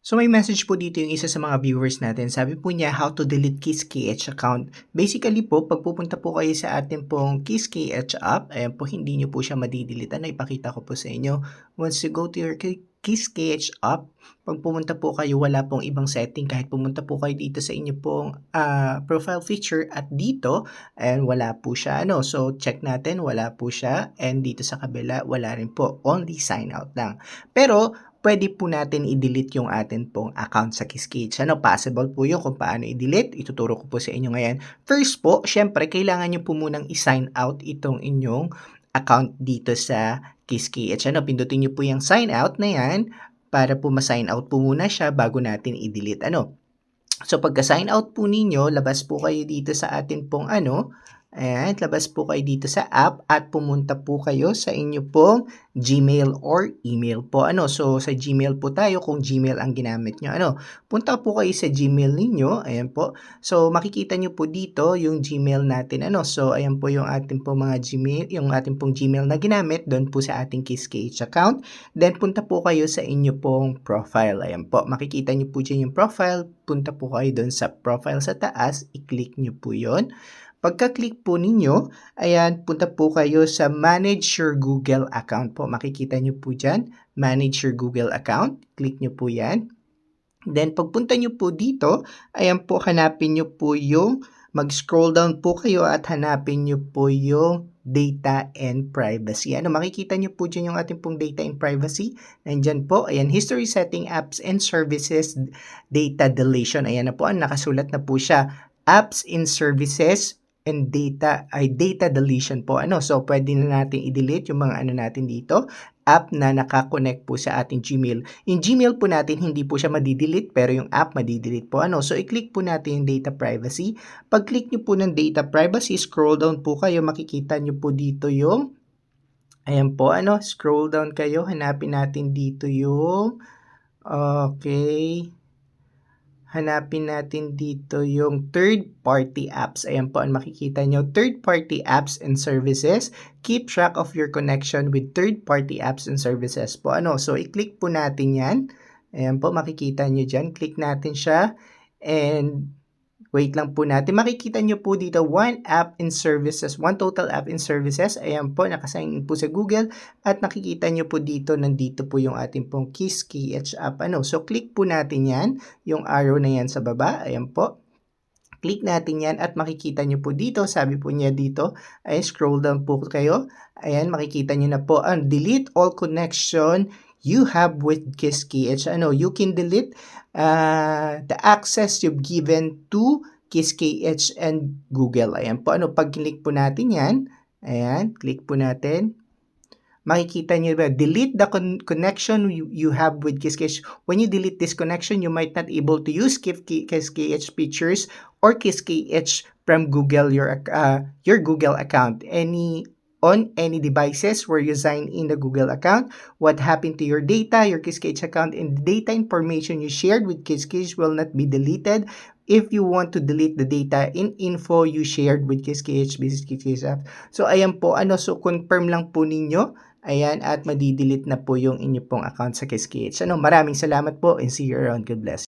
So may message po dito yung isa sa mga viewers natin. Sabi po niya, how to delete KissKH account. Basically po, pag pupunta po kayo sa ating pong KissKH app, ayan po, hindi nyo po siya madidelete. Ano, ipakita ko po sa inyo. Once you go to your KissKH app, pag pumunta po kayo, wala pong ibang setting. Kahit pumunta po kayo dito sa inyo pong profile picture at dito, and wala po siya. Ano, so check natin, wala po siya. And dito sa kabila, wala rin po. Only sign out lang. Pero, pwede po natin i-delete yung atin pong account sa KissKH. Ano, possible po yun kung paano i-delete. Ituturo ko po sa inyo ngayon. First po, syempre, kailangan nyo po munang i-sign out itong inyong account dito sa KissKH. Ano, pindutin nyo po yung sign out na yan para po ma-sign out po muna siya bago natin i-delete. Ano, so pagka-sign out po ninyo, labas po kayo dito sa atin pong ayan, labas po kayo dito sa app at pumunta po kayo sa inyo pong Gmail or email po. Ano, so sa Gmail po tayo kung Gmail ang ginamit nyo. Ano, punta po kayo sa Gmail ninyo. Ayan po. So makikita nyo po dito yung Gmail natin. Ano, so ayan po yung ating pong mga Gmail, yung ating pong Gmail na ginamit doon po sa ating KissKH account. Then punta po kayo sa inyo pong profile. Ayan po. Makikita nyo po dyan yung profile. Punta po kayo doon sa profile sa taas. I-click nyo po yon. Pagka-click po ninyo, ayan, punta po kayo sa Manage Your Google Account po. Makikita nyo po dyan, Manage Your Google Account. Click nyo po yan. Then, pagpunta nyo po dito, ayan po, hanapin nyo po yung, mag-scroll down po kayo at hanapin nyo po yung Data and Privacy. Ano, makikita nyo po dyan yung ating pong Data and Privacy. Nandyan po, ayan, History Setting Apps and Services Data Deletion. Ayan na po, nakasulat na po siya. Apps and Services and data deletion po. Ano, so pwede na natin i-delete yung mga natin dito, app na nakakonect po sa ating Gmail. Yung Gmail po natin hindi po siya madidelete pero yung app madidelete po. Ano, so i-click po natin yung data privacy. Pag-click niyo po ng data privacy, scroll down po kayo, makikita niyo po dito yung ayan po, ano, scroll down kayo, hanapin natin dito yung okay. Hanapin natin dito yung third-party apps. Ayan po ang makikita nyo. Third-party apps and services. Keep track of your connection with third-party apps and services po. Ano? So, i-click po natin yan. Ayan po, makikita nyo dyan. Click natin siya. And wait lang po natin. Makikita nyo po dito, one total app in services. Ayan po, nakasign in po sa Google. At nakikita nyo po dito, nandito po yung ating pong KissKH app. Ano? So, click po natin yan. Yung arrow na yan sa baba. Ayan po. Click natin yan at makikita nyo po dito. Sabi po niya dito, ay scroll down po kayo. Ayan, makikita nyo na po. Delete all connection you have with KissKH. Ano, you can delete the access you've given to KissKH and Google. Ayan po, ano, pag-click po natin yan, ayan, click po natin, makikita nyo ba, delete the connection you have with KissKH. When you delete this connection, you might not able to use KissKH pictures or KissKH from Google, your Google account. On any devices where you sign in the Google account, what happened to your data, your KissKH account, and the data information you shared with KissKH will not be deleted. If you want to delete the data in info you shared with KissKH, Business KissKH app. So, ayan po, ano, so confirm lang po ninyo, ayan, at madidelete na po yung inyo pong account sa KissKH. Ano, maraming salamat po and see you around. God bless.